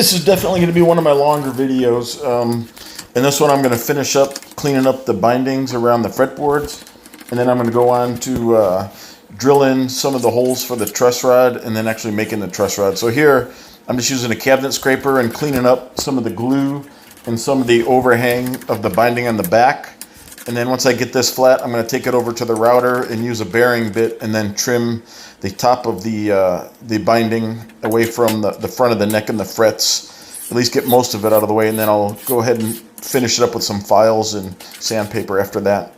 This is definitely going to be one of my longer videos. In this one, I'm going to finish up cleaning up the bindings around the fretboards, and then I'm going to go on to drill in some of the holes for the truss rod, and then actually making the truss rod. So here, I'm just using a cabinet scraper and cleaning up some of the glue and some of the overhang of the binding on the back. And then once I get this flat, I'm going to take it over to the router and use a bearing bit and then trim the top of the binding away from the front of the neck and the frets. At least get most of it out of the way, and then I'll go ahead and finish it up with some files and sandpaper after that.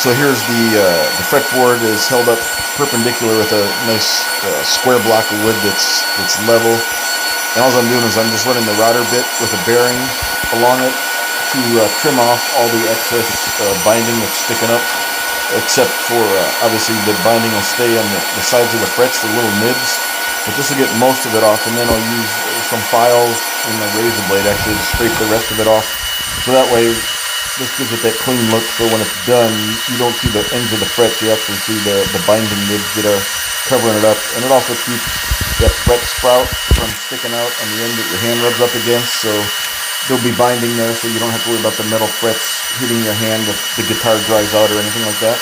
So here's the fretboard is held up perpendicular with a nice square block of wood that's level. And all I'm doing is I'm just running the router bit with a bearing along it to trim off all the excess binding that's sticking up, except for obviously the binding will stay on the sides of the frets, the little nibs. But this will get most of it off, and then I'll use some files and a razor blade actually to scrape the rest of it off. So that way, this gives it that clean look, so when it's done, you don't see the ends of the frets, you actually see the binding nibs that are covering it up. And it also keeps that fret sprout from sticking out on the end that your hand rubs up against, so there'll be binding there, so you don't have to worry about the metal frets hitting your hand if the guitar dries out or anything like that.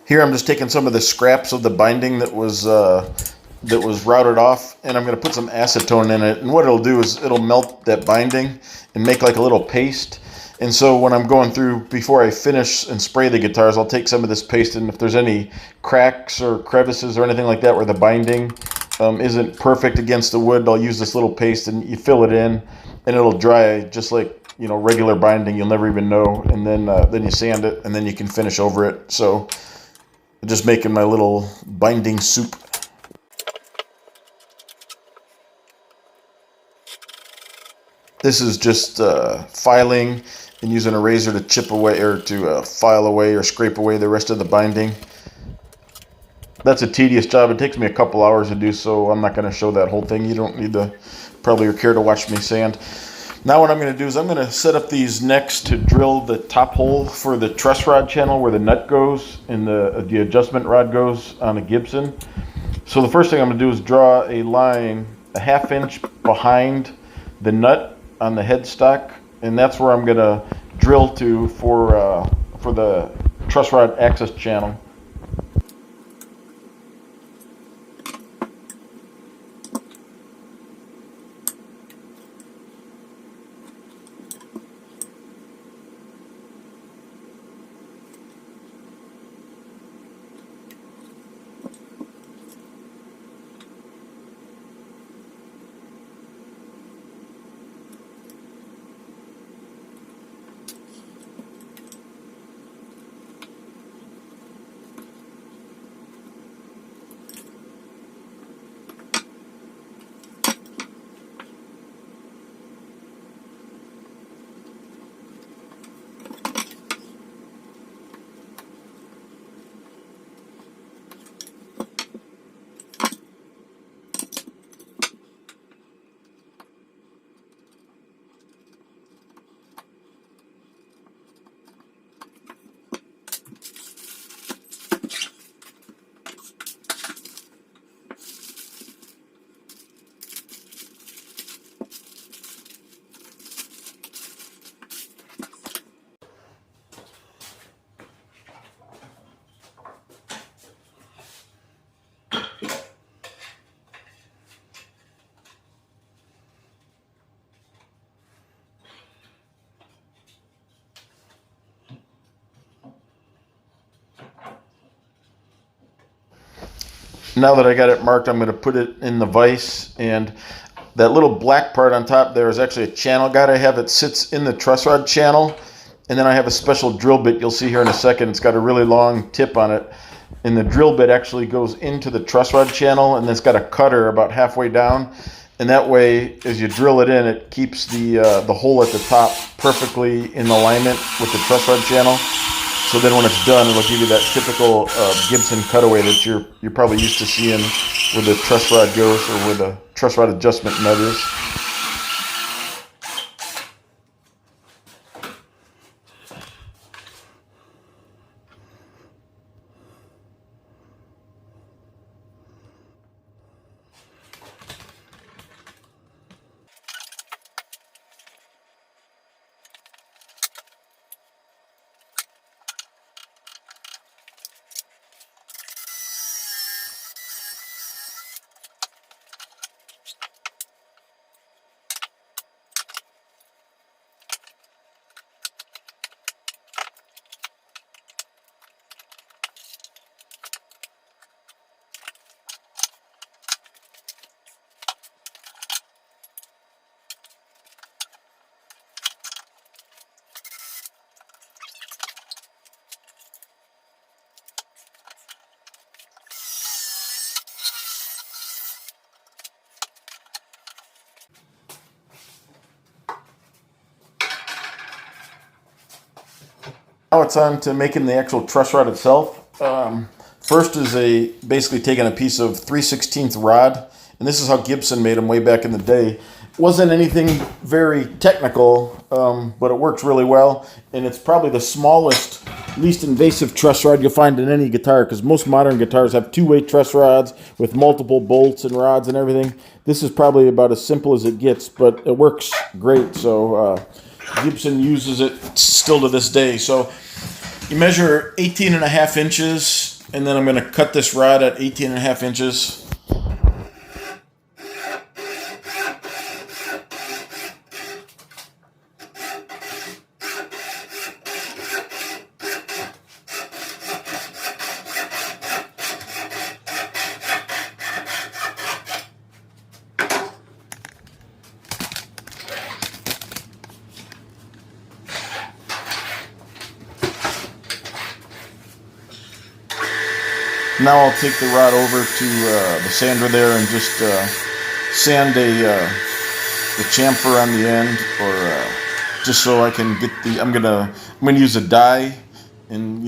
Here I'm just taking some of the scraps of the binding that was routed off, and I'm going to put some acetone in it. And what it'll do is it'll melt that binding and make like a little paste. And so when I'm going through, before I finish and spray the guitars, I'll take some of this paste, and if there's any cracks or crevices or anything like that where the binding isn't perfect against the wood, I'll use this little paste, and you fill it in, and it'll dry just like, you know, regular binding. You'll never even know. And then you sand it, and then you can finish over it. So just making my little binding soup. This is just filing and using a razor to chip away or to file away or scrape away the rest of the binding. That's a tedious job. It takes me a couple hours to do, so I'm not going to show that whole thing. You don't need to probably care to watch me sand. Now what I'm going to do is I'm going to set up these necks to drill the top hole for the truss rod channel where the nut goes and the adjustment rod goes on a Gibson. So the first thing I'm going to do is draw a line a 1/2 inch behind the nut on the headstock, and that's where I'm going to drill to for the truss rod access channel. Now that I got it marked, I'm going to put it in the vise, and that little black part on top there is actually a channel guide I have. It sits in the truss rod channel, and then I have a special drill bit you'll see here in a second. It's got a really long tip on it, and the drill bit actually goes into the truss rod channel, and it's got a cutter about halfway down, and that way as you drill it in, it keeps the hole at the top perfectly in alignment with the truss rod channel. So then when it's done, it'll give you that typical Gibson cutaway that you're probably used to seeing where the truss rod goes or where the truss rod adjustment nut is. Now it's on to making the actual truss rod itself. First is basically taking a piece of 3/16 rod, and this is how Gibson made them way back in the day. It wasn't anything very technical, but it works really well, and it's probably the smallest, least invasive truss rod you'll find in any guitar, because most modern guitars have two-way truss rods with multiple bolts and rods and everything. This is probably about as simple as it gets, but it works great, so Gibson uses it still to this day. So you measure 18.5 inches, and then I'm going to cut this rod at 18.5 inches. Now I'll take the rod over to the sander there and just sand the chamfer on the end, or just so I can get the. I'm gonna use a die, and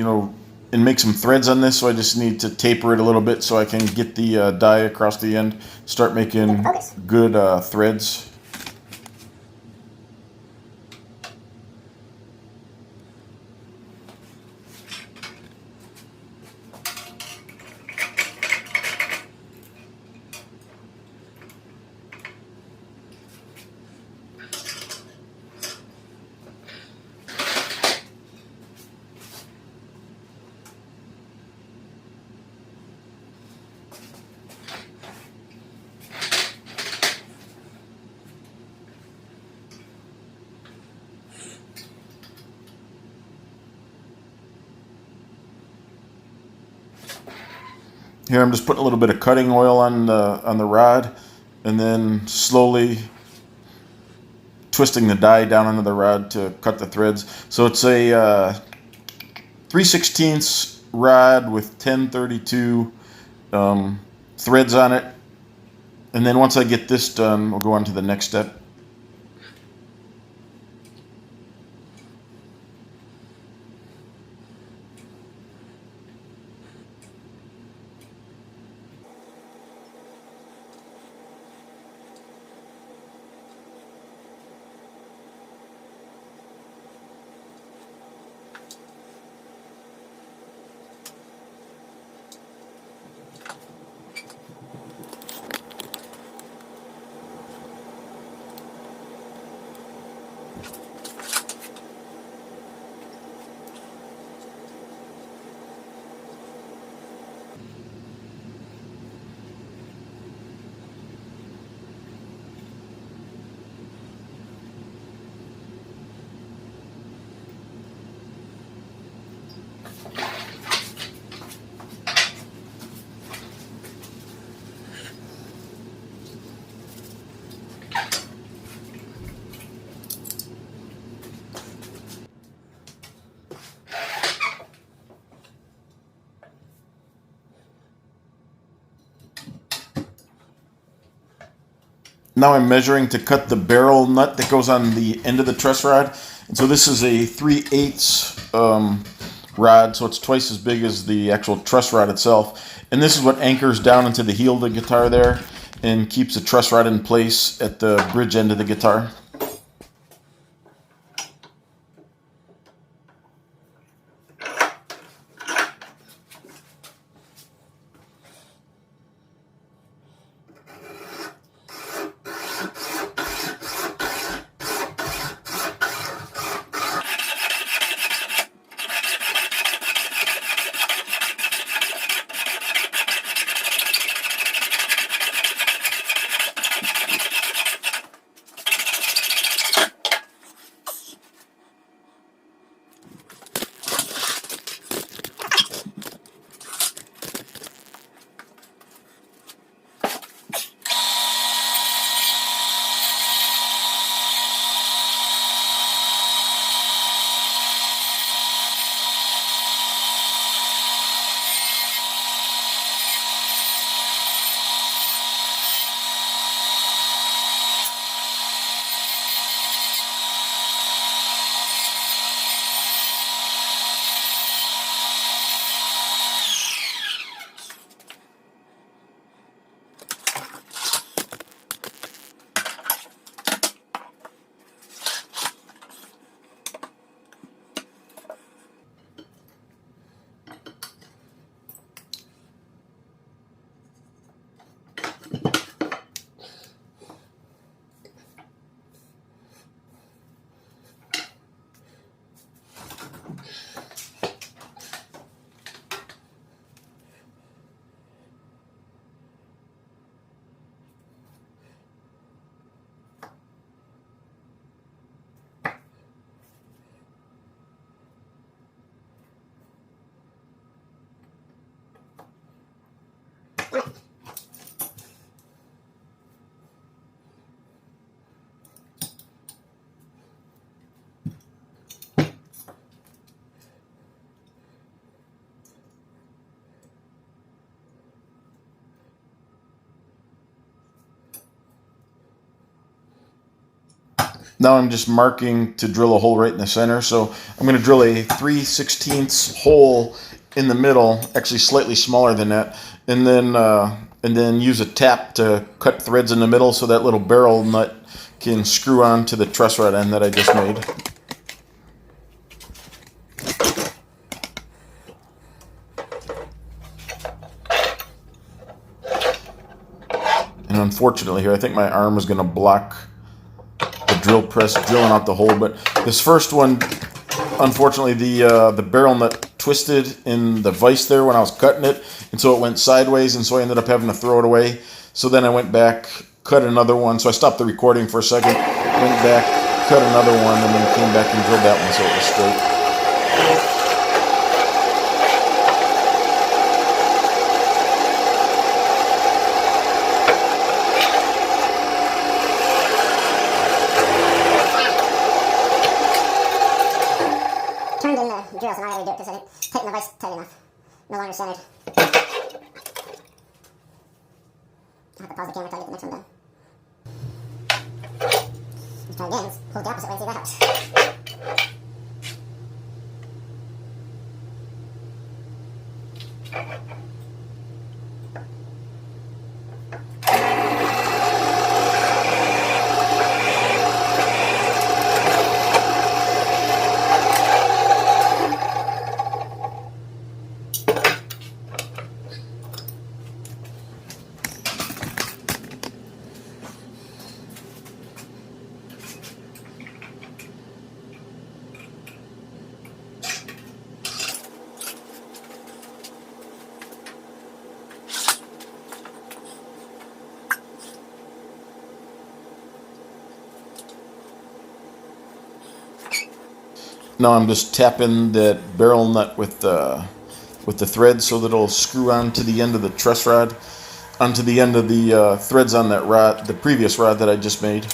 and make some threads on this. So I just need to taper it a little bit so I can get the die across the end. Start making good threads. Here I'm just putting a little bit of cutting oil on the rod, and then slowly twisting the die down onto the rod to cut the threads. So it's a 3/16 rod with 1032 threads on it. And then once I get this done, we'll go on to the next step. Now I'm measuring to cut the barrel nut that goes on the end of the truss rod. And so this is a 3/8 rod, so it's twice as big as the actual truss rod itself. And this is what anchors down into the heel of the guitar there and keeps the truss rod in place at the bridge end of the guitar. Now I'm just marking to drill a hole right in the center. So I'm going to drill a 3/16 hole in the middle, actually slightly smaller than that, and then use a tap to cut threads in the middle so that little barrel nut can screw on to the truss rod end that I just made. And unfortunately here, I think my arm is going to block the drill press drilling out the hole. But this first one, unfortunately, the barrel nut twisted in the vise there when I was cutting it, and so it went sideways, and so I ended up having to throw it away. So then I went back, cut another one. So I stopped the recording for a second, went back, cut another one, and then came back and drilled that one so it was straight. Turned in the drill, so now I gotta redo it because I didn't tighten the vise tight enough. No longer centered. I'll have to pause the camera until I get the next one done. Let's try again. Let's hold the opposite way and see if that helps. Now I'm just tapping that barrel nut with the thread so that it'll screw onto the end of the truss rod, onto the end of the threads on that rod, the previous rod that I just made.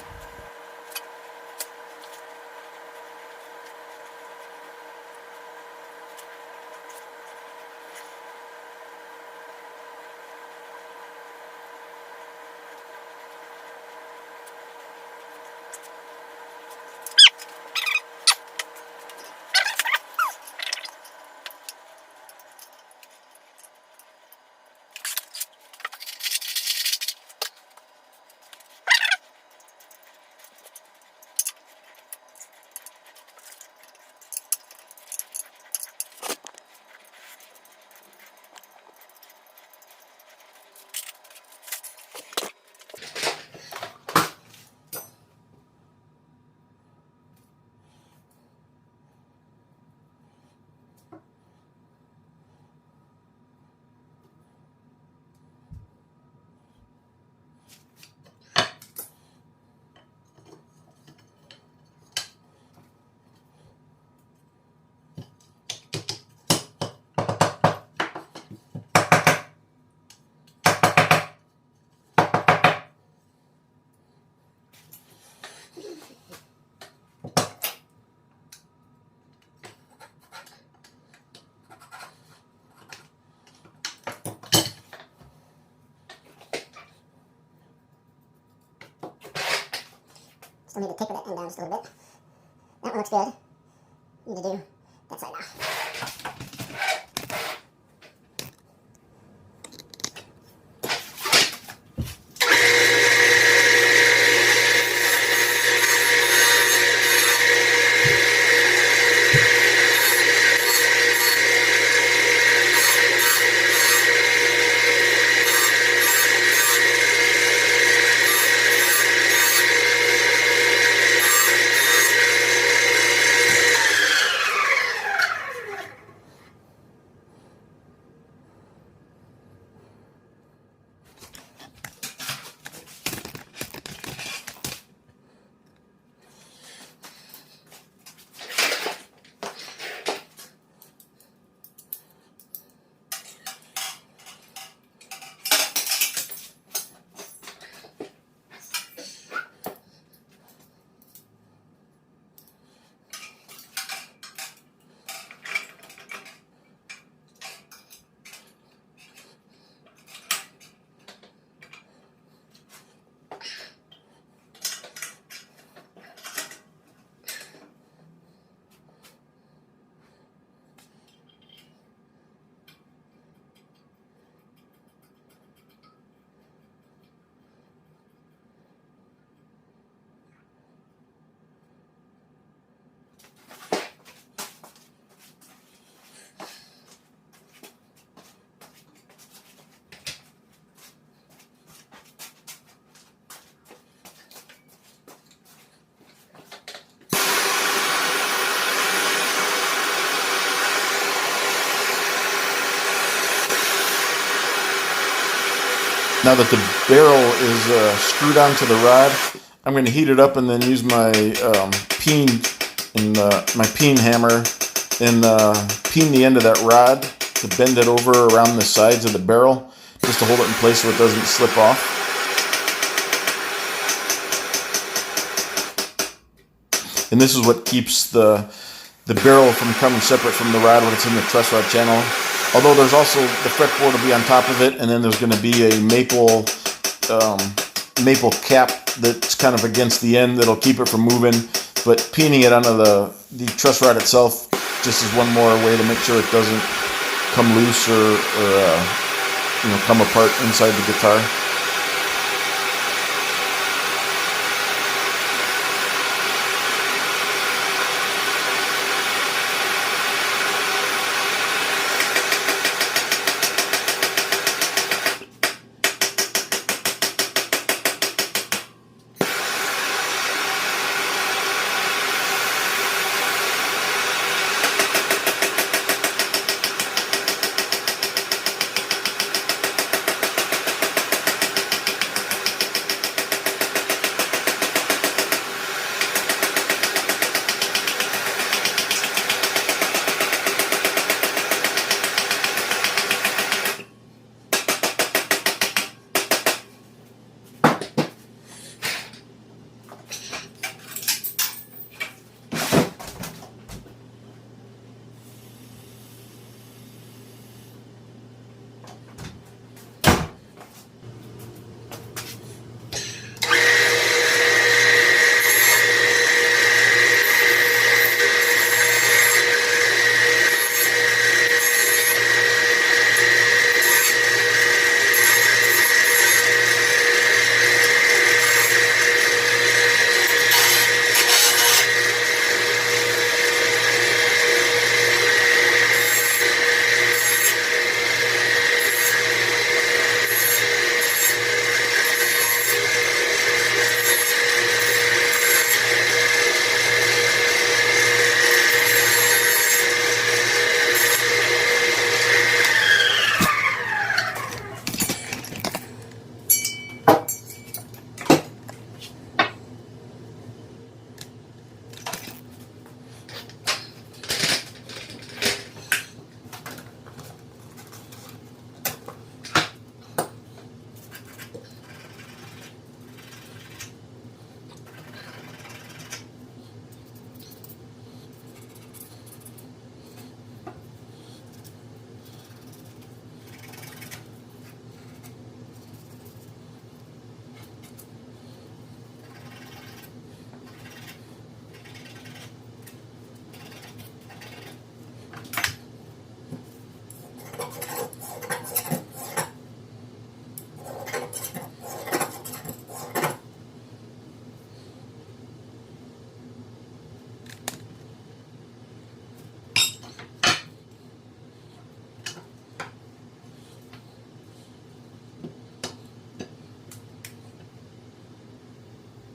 Still need to taper that end down just a little bit. That one looks good. Need to do that side now. Now that the barrel is screwed onto the rod, I'm going to heat it up and then use my peen and my peen hammer and peen the end of that rod to bend it over around the sides of the barrel, just to hold it in place so it doesn't slip off. And this is what keeps the barrel from coming separate from the rod when it's in the truss rod channel. Although there's also, the fretboard will be on top of it, and then there's going to be a maple cap that's kind of against the end that'll keep it from moving. But peening it onto the truss rod itself just is one more way to make sure it doesn't come loose or come apart inside the guitar.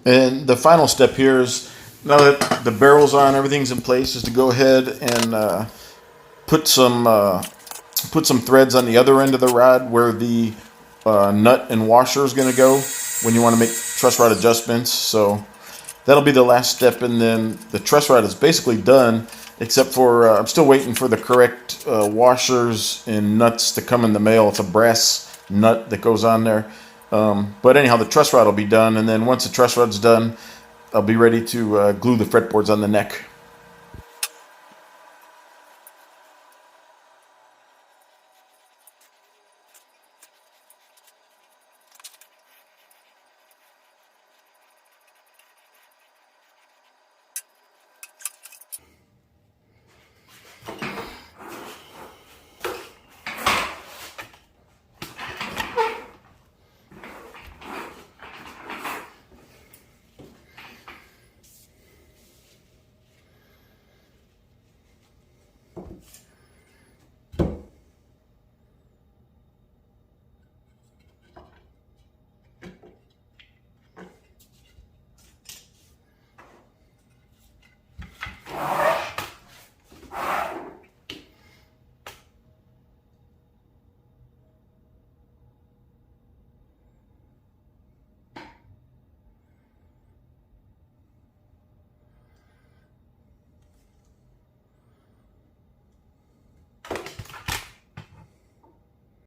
And the final step here is, now that the barrel's on, everything's in place, is to go ahead and put some threads on the other end of the rod where the nut and washer is going to go when you want to make truss rod adjustments. So that'll be the last step, and then the truss rod is basically done, except for I'm still waiting for the correct washers and nuts to come in the mail. It's a brass nut that goes on there. But anyhow, the truss rod will be done, and then once the truss rod's done, I'll be ready to glue the fretboards on the neck.